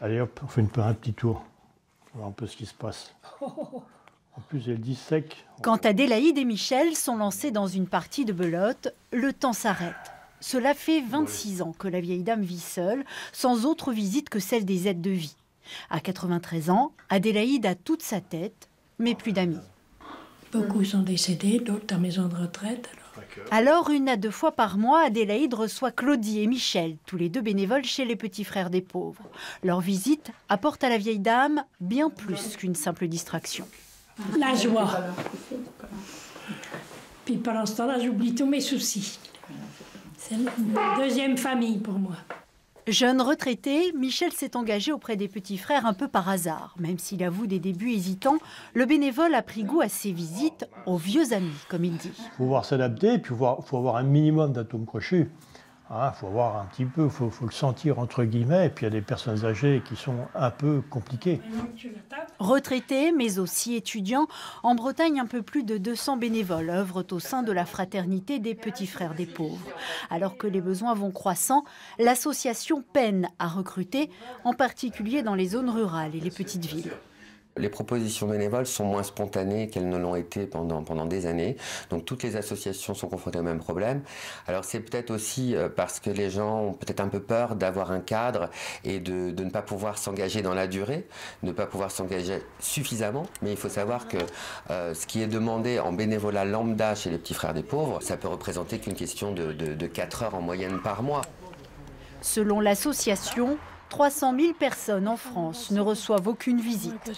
Allez hop, on fait un petit tour. On voit un peu ce qui se passe. En plus, elle dit sec. Quand Adélaïde et Michel sont lancés dans une partie de belote, le temps s'arrête. Cela fait 26 ans que la vieille dame vit seule, sans autre visite que celle des aides de vie. À 93 ans, Adélaïde a toute sa tête, mais plus d'amis. Beaucoup sont décédés, d'autres en maison de retraite. Alors, 1 à 2 fois par mois, Adélaïde reçoit Claudie et Michel, tous les deux bénévoles chez les Petits Frères des Pauvres. Leur visite apporte à la vieille dame bien plus qu'une simple distraction. La joie. Puis pendant ce temps-là, j'oublie tous mes soucis. C'est une deuxième famille pour moi. Jeune retraité, Michel s'est engagé auprès des Petits Frères un peu par hasard. Même s'il avoue des débuts hésitants, le bénévole a pris goût à ses visites aux vieux amis, comme il dit. Il faut pouvoir s'adapter, puis il faut avoir un minimum d'atomes crochus. Il faut avoir un petit peu, il faut le sentir entre guillemets, et puis il y a des personnes âgées qui sont un peu compliquées. Retraités, mais aussi étudiants, en Bretagne, un peu plus de 200 bénévoles œuvrent au sein de la fraternité des Petits Frères des Pauvres. Alors que les besoins vont croissant, l'association peine à recruter, en particulier dans les zones rurales et les petites villes. Les propositions bénévoles sont moins spontanées qu'elles ne l'ont été pendant des années. Donc toutes les associations sont confrontées au même problème. Alors c'est peut-être aussi parce que les gens ont peut-être un peu peur d'avoir un cadre et de ne pas pouvoir s'engager dans la durée, de ne pas pouvoir s'engager suffisamment. Mais il faut savoir que ce qui est demandé en bénévolat lambda chez les Petits Frères des Pauvres, ça peut représenter qu'une question de 4 heures en moyenne par mois. Selon l'association, 300 000 personnes en France ne reçoivent aucune visite.